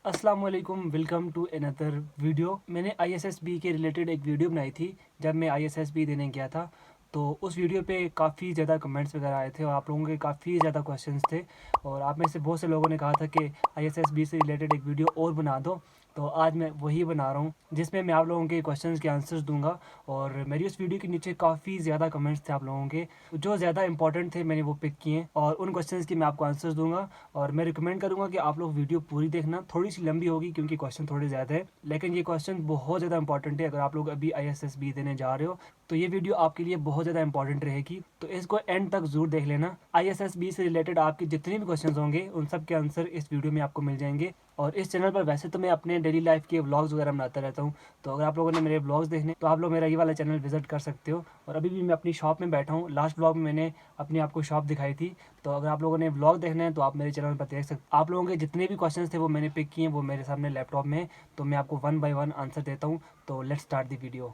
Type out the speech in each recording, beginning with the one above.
अस्सलाम वालेकुम, welcome to another video. मैंने आईएसएसबी के रिलेटेड एक वीडियो बनाई थी जब मैं आईएसएसबी देने गया था। तो उस वीडियो पे काफ़ी ज़्यादा कमेंट्स वगैरह आए थे और आप लोगों के काफ़ी ज़्यादा क्वेश्चंस थे और आप में से बहुत से लोगों ने कहा था कि आईएसएसबी से रिलेटेड एक वीडियो और बना दो। तो आज मैं वही बना रहा हूँ जिसमें मैं आप लोगों के क्वेश्चंस के आंसर्स दूंगा। और मेरी उस वीडियो के नीचे काफ़ी ज़्यादा कमेंट्स थे आप लोगों के, जो ज़्यादा इंपॉर्टेंट थे मैंने वो पिक किए और उन क्वेश्चंस की मैं आपको आंसर्स दूंगा। और मैं रिकमेंड करूंगा कि आप लोग वीडियो पूरी देखना, थोड़ी सी लंबी होगी क्योंकि क्वेश्चन थोड़े ज़्यादा है, लेकिन ये क्वेश्चन बहुत ज़्यादा इंपॉर्टेंट है। अगर आप लोग अभी आईएसएसबी देने जा रहे हो तो ये वीडियो आपके लिए बहुत ज़्यादा इंपॉर्टेंट रहेगी, तो इसको एंड तक जरूर देख लेना। आईएसएसबी से रिलेटेड आपके जितने भी क्वेश्चंस होंगे उन सब के आंसर इस वीडियो में आपको मिल जाएंगे। और इस चैनल पर वैसे तो मैं अपने डेली लाइफ के व्लॉग्स वगैरह बनाता रहता हूँ, तो अगर आप लोगों ने मेरे व्लॉग्स देखने तो आप लोग मेरा ये वाला चैनल विजिट कर सकते हो। और अभी भी मैं अपनी शॉप में बैठा हूँ। लास्ट व्लॉग में मैंने अपनी आपको शॉप दिखाई थी, तो अगर आप लोगों ने व्लॉग देखना है तो आप मेरे चैनल पर देख सकते। आप लोगों के जितने भी क्वेश्चंस थे वो मैंने पिक किए, वो मेरे सामने लैपटॉप में है, तो मैं आपको वन बाय वन आंसर देता हूँ। तो लेट्स स्टार्ट द वीडियो।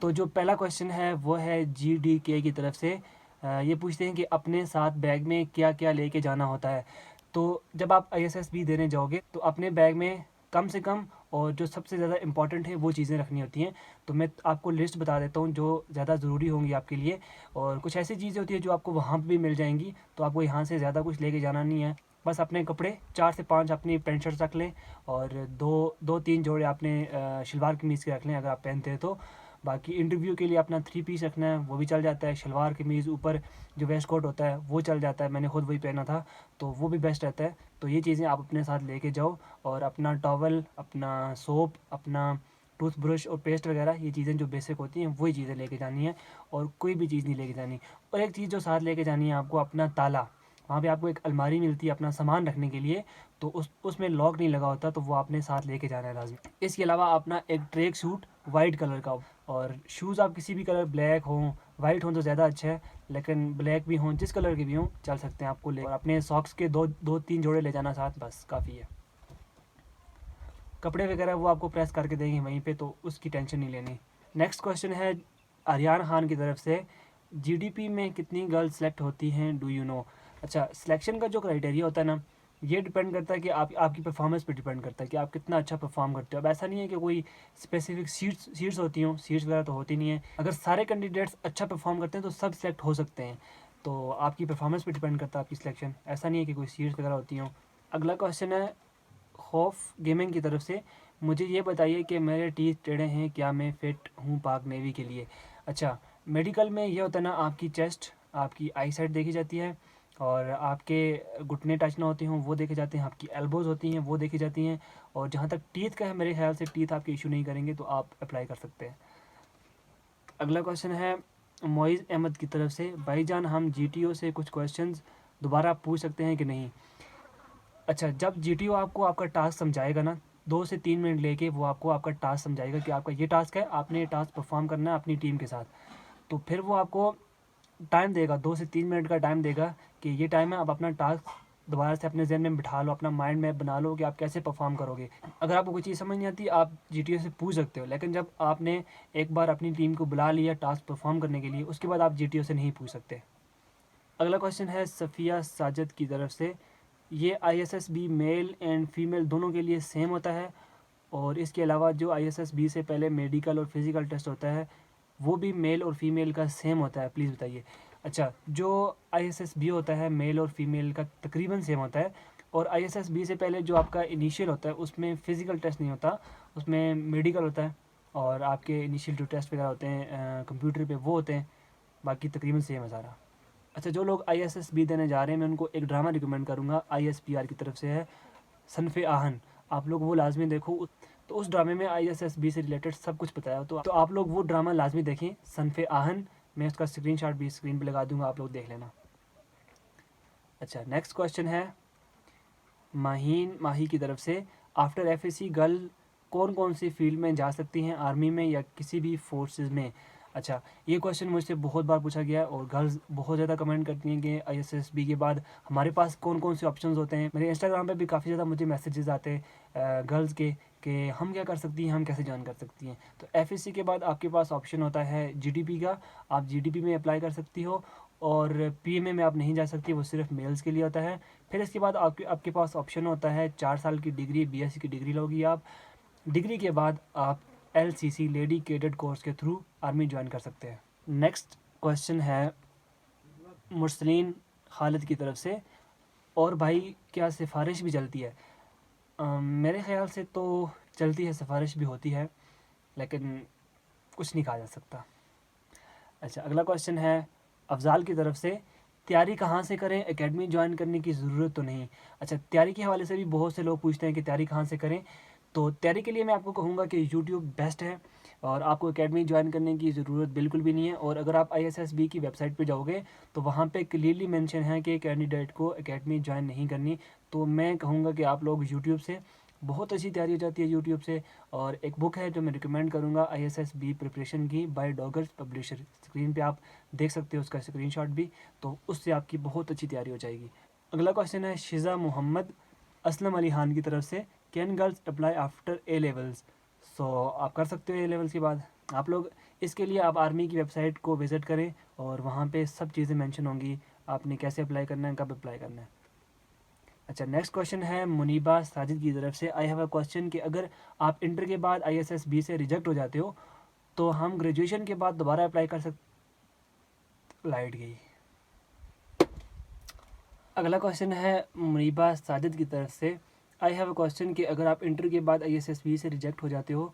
तो जो पहला क्वेश्चन है वो है GDK की तरफ से। ये पूछते हैं कि अपने साथ बैग में क्या क्या लेके जाना होता है। तो जब आप आईएसएसबी देने जाओगे तो अपने बैग में कम से कम और जो सबसे ज़्यादा इंपॉर्टेंट है वो चीज़ें रखनी होती हैं। तो मैं आपको लिस्ट बता देता हूँ जो ज़्यादा ज़रूरी होंगी आपके लिए। और कुछ ऐसी चीज़ें होती है जो आपको वहाँ पर भी मिल जाएंगी, तो आपको यहाँ से ज़्यादा कुछ लेके जाना नहीं है। बस अपने कपड़े 4 से 5 अपनी पेंट शर्ट रख लें और दो तीन जोड़े अपने शलवार कमीज़ के रख लें अगर आप पहनते हैं तो। बाकी इंटरव्यू के लिए अपना 3 पीस रखना है, वो भी चल जाता है। शलवार कमीज़ ऊपर जो वेस्ट कोट होता है वो चल जाता है, मैंने खुद वही पहना था, तो वो भी बेस्ट रहता है। तो ये चीज़ें आप अपने साथ लेके जाओ। और अपना टॉवल, अपना सोप, अपना टूथब्रश और पेस्ट वगैरह, ये चीज़ें जो बेसिक होती हैं वही चीज़ें लेके जानी है और कोई भी चीज़ नहीं लेके जानी। और एक चीज़ जो साथ लेके जानी है आपको, अपना ताला। वहाँ पे आपको एक अलमारी मिलती है अपना सामान रखने के लिए, तो उसमें लॉक नहीं लगा होता, तो वो आपने साथ लेके जाना है लाजमी। इसके अलावा अपना एक ट्रैक सूट वाइट कलर का, और शूज़ आप किसी भी कलर, ब्लैक हों वाइट हों तो ज़्यादा अच्छा है, लेकिन ब्लैक भी हों, जिस कलर के भी हों चल सकते हैं आपको ले। और अपने सॉक्स के दो तीन जोड़े ले जाना साथ, बस काफ़ी है। कपड़े वगैरह वो आपको प्रेस करके देंगे वहीं पे, तो उसकी टेंशन नहीं लेनी। नेक्स्ट क्वेश्चन है आर्यान खान की तरफ से। जीडीपी में कितनी गर्ल्स सेलेक्ट होती हैं, डू यू नो? अच्छा, सिलेक्शन का जो क्राइटेरिया होता है ना, ये डिपेंड करता है कि आपकी परफॉर्मेंस पे डिपेंड करता है कि आप कितना अच्छा परफॉर्म करते हो। अब ऐसा नहीं है कि कोई स्पेसिफिक सीट्स होती हों, सीट्स वगैरह तो होती नहीं है। अगर सारे कैंडिडेट्स अच्छा परफॉर्म करते हैं तो सब सेलेक्ट हो सकते हैं। तो आपकी परफॉर्मेंस पे डिपेंड करता है आपकी सिलेक्शन, ऐसा नहीं है कि कोई सीट्स वगैरह होती हों। अगला क्वेश्चन है खौफ गेमिंग की तरफ से। मुझे ये बताइए कि मेरे टीथ टेढ़े हैं, क्या मैं फ़िट हूँ पाक नेवी के लिए? अच्छा, मेडिकल में ये होता है ना, आपकी चेस्ट, आपकी आई साइड देखी जाती है, और आपके घुटने टच ना होते हों वो देखे जाते हैं, आपकी एल्बोज़ होती हैं वो देखी जाती हैं। और जहाँ तक टीथ का है, मेरे ख्याल से टीथ आपके इशू नहीं करेंगे, तो आप अप्लाई कर सकते हैं। अगला क्वेश्चन है मोइज़ अहमद की तरफ से। भाईजान, हम जीटीओ से कुछ क्वेश्चंस दोबारा पूछ सकते हैं कि नहीं? अच्छा, जब जीटीओ आपको आपका टास्क समझाएगा ना, 2 से 3 मिनट लेके वो आपको आपका टास्क समझाएगा कि आपका ये टास्क है, आपने ये टास्क परफॉर्म करना है अपनी टीम के साथ। तो फिर वो आपको टाइम देगा, 2 से 3 मिनट का टाइम देगा कि ये टाइम है, आप अपना टास्क दोबारा से अपने जहन में बिठा लो, अपना माइंड मैप बना लो कि आप कैसे परफॉर्म करोगे। अगर आपको कोई चीज़ समझ नहीं आती आप जीटीओ से पूछ सकते हो, लेकिन जब आपने एक बार अपनी टीम को बुला लिया टास्क परफॉर्म करने के लिए, उसके बाद आप जीटीओ से नहीं पूछ सकते। अगला क्वेश्चन है सफ़िया साजिद की तरफ से। ये आईएसएसबी मेल एंड फीमेल दोनों के लिए सेम होता है? और इसके अलावा जो आईएसएसबी से पहले मेडिकल और फिज़िकल टेस्ट होता है वो भी मेल और फीमेल का सेम होता है? प्लीज़ बताइए। अच्छा, जो आईएसएसबी होता है मेल और फीमेल का तकरीबन सेम होता है। और आईएसएसबी से पहले जो आपका इनिशियल होता है उसमें फ़िज़िकल टेस्ट नहीं होता, उसमें मेडिकल होता है। और आपके इनिशियल जो टेस्ट वगैरह होते हैं कंप्यूटर पे वो होते हैं। बाकी तकरीबन सेम है सारा। अच्छा, जो लोग आईएसएसबी देने जा रहे हैं मैं उनको एक ड्रामा रिकमेंड करूँगा, आईएसपीआर की तरफ से है, सनफ़े आहन। आप लोग वो लाजमी देखो। तो उस ड्रामे में आईएसएसबी से रिलेटेड सब कुछ बताया हो, तो आप लोग वो ड्रामा लाजमी देखें, सनफ़े आहन। मैं उसका स्क्रीनशॉट भी स्क्रीन पे लगा दूंगा, आप लोग देख लेना। अच्छा, नेक्स्ट क्वेश्चन है माहीन माही की तरफ से। आफ्टर एफएससी गर्ल कौन कौन सी फील्ड में जा सकती हैं, आर्मी में या किसी भी फोर्सेस में? अच्छा, ये क्वेश्चन मुझसे बहुत बार पूछा गया है और गर्ल्स बहुत ज़्यादा कमेंट करती हैं कि आईएसएसबी के बाद हमारे पास कौन कौन से ऑप्शंस होते हैं। मेरे इंस्टाग्राम पे भी काफ़ी ज़्यादा मुझे मैसेजेस आते हैं गर्ल्स के कि हम क्या कर सकती हैं, हम कैसे ज्वाइन कर सकती हैं। तो एफएससी के बाद आपके पास ऑप्शन होता है जीडीपी का, आप जीडीपी में अप्लाई कर सकती हो। और पीएमए में आप नहीं जा सकती, वो सिर्फ मेल्स के लिए होता है। फिर इसके बाद आपके पास ऑप्शन होता है 4 साल की डिग्री, बीएससी की डिग्री लोगी आप। डिग्री के बाद आप एलसीसी लेडी कैडेट कोर्स के थ्रू आर्मी ज्वाइन कर सकते हैं। नेक्स्ट क्वेश्चन है मुरसलीन खालिद की तरफ से, और भाई क्या सिफारिश भी चलती है? मेरे ख़्याल से तो चलती है, सिफारिश भी होती है, लेकिन कुछ नहीं कहा जा सकता। अच्छा, अगला क्वेश्चन है अफजाल की तरफ से, तैयारी कहाँ से करें, एकेडमी ज्वाइन करने की ज़रूरत तो नहीं? अच्छा, तैयारी के हवाले से भी बहुत से लोग पूछते हैं कि तैयारी कहाँ से करें। तो तैयारी के लिए मैं आपको कहूँगा कि यूट्यूब बेस्ट है, और आपको एकेडमी ज्वाइन करने की ज़रूरत बिल्कुल भी नहीं है। और अगर आप ISSB की वेबसाइट पे जाओगे तो वहाँ पे क्लियरली मेंशन है कि कैंडिडेट को एकेडमी ज्वाइन नहीं करनी। तो मैं कहूँगा कि आप लोग यूट्यूब से, बहुत अच्छी तैयारी हो जाती है यूट्यूब से। और एक बुक है जो मैं रिकमेंड करूँगा ISSB प्रिपरेशन की, बाय डॉगर्स पब्लिशर, स्क्रीन पे आप देख सकते हो उसका स्क्रीनशॉट भी, तो उससे आपकी बहुत अच्छी तैयारी हो जाएगी। अगला क्वेश्चन है शिजा मोहम्मद असलम अली खान की तरफ से, can girls apply after A levels? So आप कर सकते हो ए लेवल्स के बाद आप लोग। इसके लिए आप आर्मी की वेबसाइट को विज़िट करें और वहाँ पे सब चीज़ें मेंशन होंगी, आपने कैसे अप्लाई करना है, कब अप्लाई करना है। अच्छा, नेक्स्ट क्वेश्चन है मुनीबा साजिद की तरफ से, आई हैव अ क्वेश्चन कि अगर आप इंटर के बाद ISSB से रिजेक्ट हो जाते हो तो हम ग्रेजुएशन के बाद दोबारा अप्लाई कर सकते? लाइट गई। अगला क्वेश्चन है मुनीबा साजिद की तरफ से, आई हैव अ क्वेश्चन कि अगर आप इंटर के बाद ISSB से रिजेक्ट हो जाते हो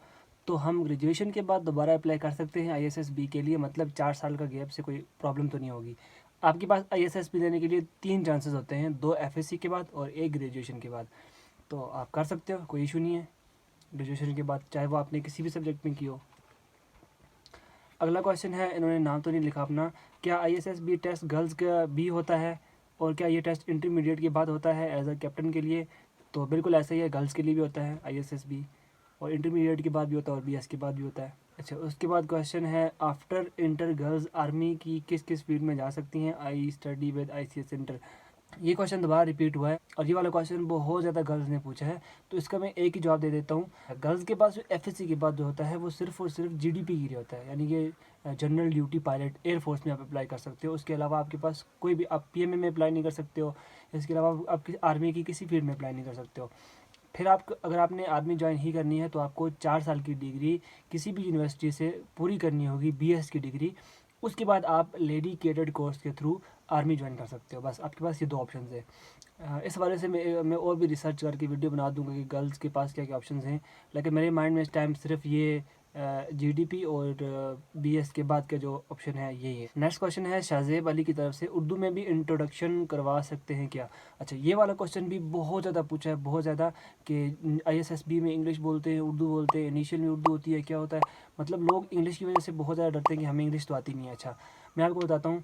तो हम ग्रेजुएशन के बाद दोबारा अप्लाई कर सकते हैं ISSB के लिए? मतलब 4 साल का गैप से कोई प्रॉब्लम तो नहीं होगी? आपके पास ISSB देने के लिए 3 चांसेस होते हैं, 2 FSC के बाद और 1 ग्रेजुएशन के बाद। तो आप कर सकते हो, कोई इशू नहीं है ग्रेजुएशन के बाद, चाहे वो आपने किसी भी सब्जेक्ट में की हो। अगला क्वेश्चन है, इन्होंने नाम तो नहीं लिखा अपना, क्या ISSB टेस्ट गर्ल्स का भी होता है और क्या ये टेस्ट इंटरमीडिएट के बाद होता है एज अ कैप्टन के लिए? तो बिल्कुल ऐसा ही है, गर्ल्स के लिए भी होता है ISSB, और इंटरमीडिएट के बाद भी होता है और BS के बाद भी होता है। अच्छा, उसके बाद क्वेश्चन है आफ्टर इंटर गर्ल्स आर्मी की किस किस फील्ड में जा सकती हैं? I study with ICS centre. ये क्वेश्चन दोबारा रिपीट हुआ है और ये वाला क्वेश्चन बहुत ज़्यादा गर्ल्स ने पूछा है, तो इसका मैं एक ही जवाब दे देता हूँ। गर्ल्स के पास जो FSC के बाद जो होता है वो सिर्फ और सिर्फ GDP के लिए होता है, यानी कि जनरल ड्यूटी पायलट, एयरफोर्स में आप अप्लाई कर सकते हो। उसके अलावा आपके पास कोई भी, आप PMA में अप्लाई नहीं कर सकते हो। इसके अलावा आप आर्मी की किसी फील्ड में अप्लाई नहीं कर सकते हो। फिर आप, अगर आपने आर्मी ज्वाइन ही करनी है तो आपको 4 साल की डिग्री किसी भी यूनिवर्सिटी से पूरी करनी होगी, BS की डिग्री। उसके बाद आप लेडी कैडेट कोर्स के थ्रू आर्मी ज्वाइन कर सकते हो। बस आपके पास ये 2 ऑप्शन है। इस हवाले से मैं और भी रिसर्च करके वीडियो बना दूंगा कि गर्ल्स के पास क्या क्या ऑप्शन हैं, लेकिन मेरे माइंड में इस टाइम सिर्फ ये GDP और BS के बाद का जो ऑप्शन है यही है। नेक्स्ट क्वेश्चन है शाहजेब अली की तरफ से, उर्दू में भी इंट्रोडक्शन करवा सकते हैं क्या? अच्छा, ये वाला क्वेश्चन भी बहुत ज़्यादा पूछा है, बहुत ज़्यादा, कि ISSB में इंग्लिश बोलते हैं, उर्दू बोलते हैं, इनिशियल में उर्दू होती है, क्या होता है? मतलब लोग इंग्लिश की वजह से बहुत ज़्यादा डरते हैं कि हमें इंग्लिश तो आती नहीं है। अच्छा, मैं आपको बताता हूँ,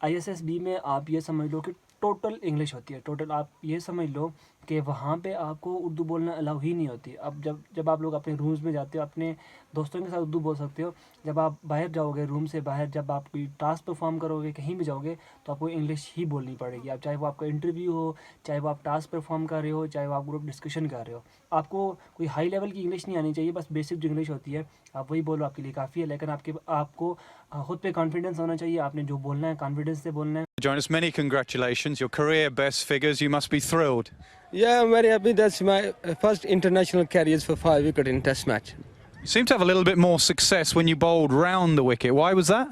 ISSB में आप ये समझ लो कि टोटल इंग्लिश होती है। टोटल आप ये समझ लो कि वहाँ पे आपको उर्दू बोलना अलाउ ही नहीं होती। अब जब आप लोग अपने रूम्स में जाते हो, अपने दोस्तों के साथ उर्दू बोल सकते हो। जब आप बाहर जाओगे, रूम से बाहर, जब आप कोई टास्क परफॉर्म करोगे, कहीं भी जाओगे, तो आपको इंग्लिश ही बोलनी पड़ेगी। अब चाहे वो आपका इंटरव्यू हो, चाहे वो आप टास्क परफॉर्म कर रहे हो, चाहे वो आप ग्रुप डिस्कशन कर रहे हो, आपको कोई हाई लेवल की इंग्लिश नहीं आनी चाहिए। बस बेसिक जो इंग्लिश होती है आप वही बोलो, आपके लिए काफ़ी है। लेकिन आपको खुद पे कॉन्फिडेंस होना चाहिए, आपने जो बोलना है कॉन्फिडेंस से बोलना है। Jonas, many congratulations. Your career best figures. You must be thrilled. Yeah, I'm very happy. That's my first international carriers for 5 wicket in Test match. You seem to have a little bit more success when you bowled round the wicket. Why was that?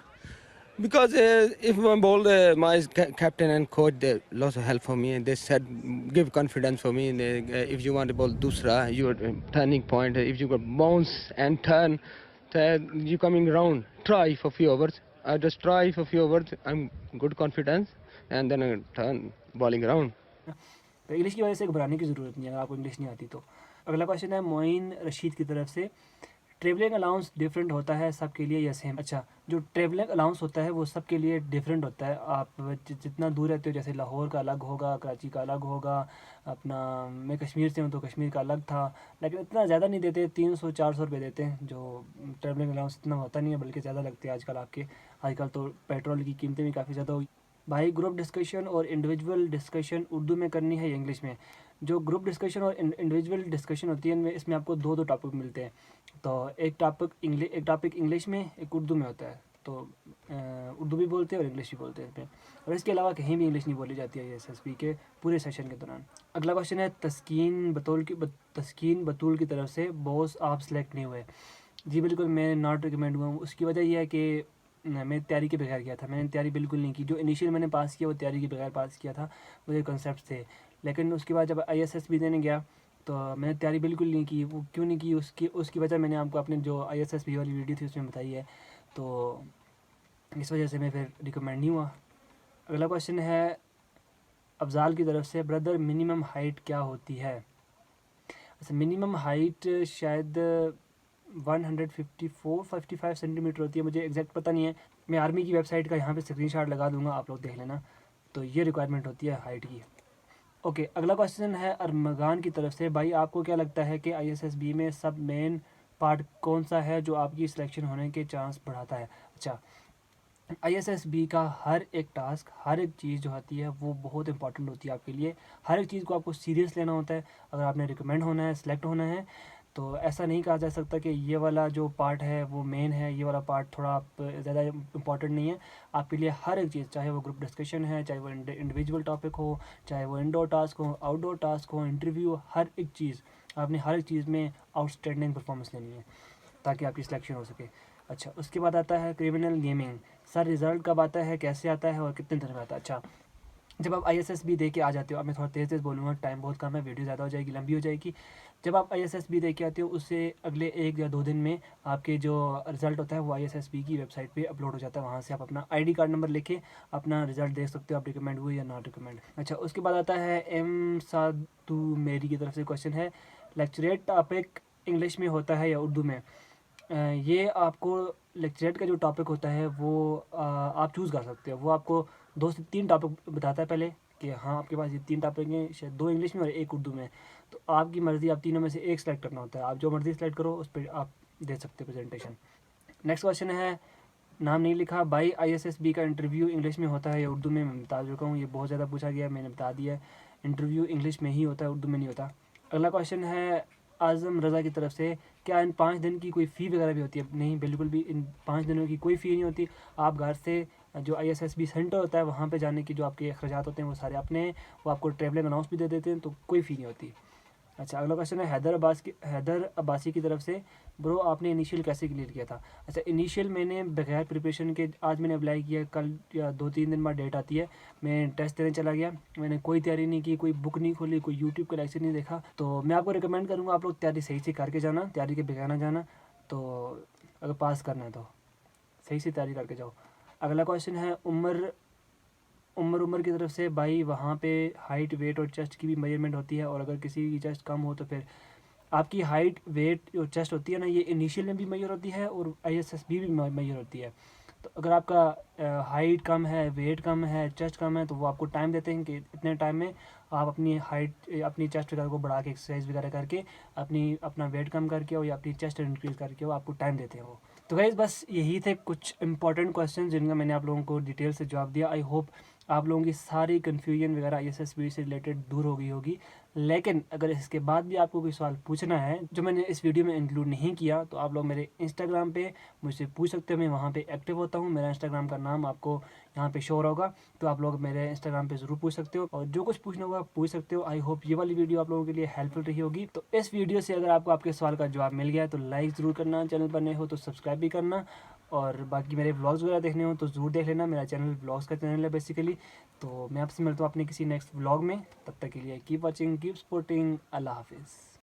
Because if I bowled, my captain and coach, they lots of help for me, and they said give confidence for me. And if you want to bowl dusra, your turning point. If you got bounce and turn, you coming round. Try for few overs. I just try for few overs. I'm good confidence, and then I turn bowling around. तो English की वजह से घबराने की ज़रूरत नहीं है अगर आपको इंग्लिश नहीं आती तो। अगला क्वेश्चन है मोइन रशीद की तरफ से, ट्रेवलिंग अलाउंस डिफरेंट होता है सबके लिए या सेम? अच्छा, जो ट्रेवलिंग अलाउंस होता है वो सबके लिए डिफरेंट होता है। आप जितना दूर रहते हो, जैसे लाहौर का अलग होगा, कराची का अलग होगा, अपना मैं कश्मीर से हूँ तो कश्मीर का अलग था, लेकिन इतना ज़्यादा नहीं देते, 300-400 रुपये देते हैं। जो ट्रेवलिंग अलाउंस इतना होता नहीं है, बल्कि ज़्यादा लगते हैं आजकल आपके। आजकल तो पेट्रोल की कीमतें भी काफ़ी ज़्यादा हो। भाई, ग्रुप डिस्कशन और इंडिविजुअल डिस्कशन उर्दू में करनी है या इंग्लिश में? जो ग्रुप डिस्कशन और इंडिविजुअल डिस्कशन होती है इसमें आपको 2 टॉपिक मिलते हैं। तो एक टॉपिक इंग्लिश में, एक उर्दू में होता है। तो उर्दू भी बोलते हैं और इंग्लिश भी बोलते हैं इसमें, और इसके अलावा कहीं भी इंग्लिश नहीं बोली जाती है ISSB के पूरे सेशन के दौरान। अगला क्वेश्चन है तस्कीन बतूल की तरफ से, बॉस आप सेलेक्ट नहीं हुए। जी बिल्कुल, मैं नॉट रिकमेंड हुआ हूँ। उसकी वजह यह है कि मैं तैयारी के बगैर किया था, मैंने तैयारी बिल्कुल नहीं की। जो इनिशियल मैंने पास किया वो तैयारी के बगैर पास किया था, मुझे कॉन्सेप्ट थे। लेकिन उसके बाद जब ISSB देने गया तो मैंने तैयारी बिल्कुल नहीं की। वो क्यों नहीं की, उसकी वजह मैंने आपको अपने जो ISSB वाली वीडियो थी उसमें बताई है, तो इस वजह से मैं फिर रिकमेंड नहीं हुआ। अगला क्वेश्चन है अफजाल की तरफ से, ब्रदर मिनिमम हाइट क्या होती है? अच्छा, मिनिमम हाइट शायद 154-55 सेंटीमीटर होती है, मुझे एग्जैक्ट पता नहीं है। मैं आर्मी की वेबसाइट का यहाँ पे स्क्रीनशॉट लगा दूंगा, आप लोग देख लेना। तो ये रिक्वायरमेंट होती है हाइट की। ओके, अगला क्वेश्चन है अरमगान की तरफ से, भाई आपको क्या लगता है कि ISSB में सब मेन पार्ट कौन सा है जो आपकी सिलेक्शन होने के चांस बढ़ाता है? अच्छा, ISSB का हर एक टास्क, हर एक चीज़ जो आती है वो बहुत इंपॉर्टेंट होती है आपके लिए। हर एक चीज़ को आपको सीरियस लेना होता है अगर आपने रिकमेंड होना है, सेलेक्ट होना है। तो ऐसा नहीं कहा जा सकता कि ये वाला जो पार्ट है वो मेन है, ये वाला पार्ट थोड़ा आप ज़्यादा इम्पॉर्टेंट नहीं है। आपके लिए हर एक चीज़, चाहे वो ग्रुप डिस्कशन है, चाहे वो इंडिविजुअल टॉपिक हो, चाहे वो इंडोर टास्क हो, आउटडोर टास्क हो, इंटरव्यू, हर एक चीज़ आपने हर एक चीज़ में आउटस्टैंडिंग परफॉर्मेंस लेनी है ताकि आपकी सिलेक्शन हो सके। अच्छा, उसके बाद आता है क्रिमिनल गेमिंग। सर रिज़ल्ट कब आता है, कैसे आता है और कितने दिन में आता है? अच्छा, जब आप ISSB दे के आ जाते हो, अब मैं थोड़ा तेज़ बोलूँगा, टाइम बहुत कम है, वीडियो ज़्यादा हो जाएगी, लंबी हो जाएगी। जब आप ISSB दे के आते हो उससे अगले 1 या 2 दिन में आपके जो रिज़ल्ट होता है वो ISSB की वेबसाइट पे अपलोड हो जाता है। वहाँ से आप अपना ID कार्ड नंबर लेके अपना रिज़ल्ट देख सकते हो, आप रिकमेंड हुए या नॉट रिकमेंड। अच्छा, उसके बाद आता है M साधु मेरी की तरफ से क्वेश्चन है, लेक्चरेट टॉपिक इंग्लिश में होता है या उर्दू में? ये आपको लेक्चरेट का जो टॉपिक होता है वो आप चूज़ कर सकते हो। वो आपको 2 से 3 टॉपिक बताता है पहले कि हाँ आपके पास ये 3 टॉपिक हैं, शायद 2 इंग्लिश में और 1 उर्दू में। तो आपकी मर्ज़ी, आप तीनों में से एक सेलेक्ट करना होता है। आप जो मर्ज़ी सेलेक्ट करो उस पर आप दे सकते हो प्रेजेंटेशन। नेक्स्ट क्वेश्चन है, नाम नहीं लिखा, भाई ISSB का इंटरव्यू इंग्लिश में होता है या उर्दू में? मैं बता चुका हूँ, ये बहुत ज़्यादा पूछा गया है, मैंने बता दिया है। इंटरव्यू इंग्लिश में ही होता है, उर्दू में नहीं होता। अगला क्वेश्चन है आज़म रज़ा की तरफ से, क्या इन 5 दिन की कोई फ़ी वगैरह भी होती है? नहीं, बिल्कुल भी इन 5 दिनों की कोई फ़ी नहीं होती। आप घर से जो ISSB सेंटर होता है वहाँ पे जाने की जो आपके अखराजात होते हैं वो सारे अपने हैं, वो आपको ट्रैवलिंग अलाउंस भी दे देते हैं, तो कोई फ़ी नहीं होती। अच्छा, अगला क्वेश्चन है हैदर अब्बासी की तरफ से, ब्रो आपने इनिशियल कैसे क्लियर किया था? अच्छा, इनिशियल मैंने बगैर प्रिपरेशन के, आज मैंने अप्लाई किया, कल या 2-3 दिन बाद डेट आती है, मैं टेस्ट देने चला गया, मैंने कोई तैयारी नहीं की, कोई बुक नहीं खोली, कोई यूट्यूब का लेक्चर नहीं देखा। तो मैं आपको रिकमेंड करूँगा आप लोग तैयारी सही से करके जाना, तैयारी के बगैर ना जाना। तो अगर पास करना है तो सही से तैयारी करके जाओ। अगला क्वेश्चन है उम्र की तरफ से, भाई वहाँ पे हाइट, वेट और चेस्ट की भी मेजरमेंट होती है, और अगर किसी की चेस्ट कम हो तो फिर आपकी हाइट, वेट और चेस्ट होती है ना, ये इनिशियल में भी मेजर होती है और ISSB भी मेजर होती है। तो अगर आपका हाइट कम है, वेट कम है, चेस्ट कम है, तो वो आपको टाइम देते हैं कि इतने टाइम में आप अपनी हाइट, अपनी चेस्ट वगैरह को बढ़ा के एक्सरसाइज वगैरह करके अपना वेट कम करके और या अपनी चेस्ट इंक्रीज़ करके वो आपको टाइम देते हैं वो। तो गाइस बस यही थे कुछ इंपॉर्टेंट क्वेश्चन जिनका मैंने आप लोगों को डिटेल से जवाब दिया। आई होप आप लोगों की सारी कन्फ्यूजन वगैरह ISSB से रिलेटेड दूर हो गई होगी। लेकिन अगर इसके बाद भी आपको कोई सवाल पूछना है जो मैंने इस वीडियो में इंक्लूड नहीं किया, तो आप लोग मेरे इंस्टाग्राम पे मुझसे पूछ सकते हो। मैं वहाँ पे एक्टिव होता हूँ, मेरा इंस्टाग्राम का नाम आपको यहाँ पे शो होगा, तो आप लोग मेरे इंस्टाग्राम पे ज़रूर पूछ सकते हो, और जो कुछ पूछना होगा पूछ सकते हो। आई होप ये वाली वीडियो आप लोगों के लिए हेल्पफुल रही होगी। तो इस वीडियो से अगर आपको आपके सवाल का जवाब मिल गया है तो लाइक ज़रूर करना, चैनल पर नए हो तो सब्सक्राइब भी करना, और बाकी मेरे व्लॉग्स वगैरह देखने हो तो ज़रूर देख लेना। मेरा चैनल व्लॉग्स का चैनल है बेसिकली। तो मैं आपसे मिलता हूँ अपने किसी नेक्स्ट व्लॉग में, तब तक के लिए कीप वॉचिंग, कीप सपोर्टिंग, अल्लाह हाफिज़।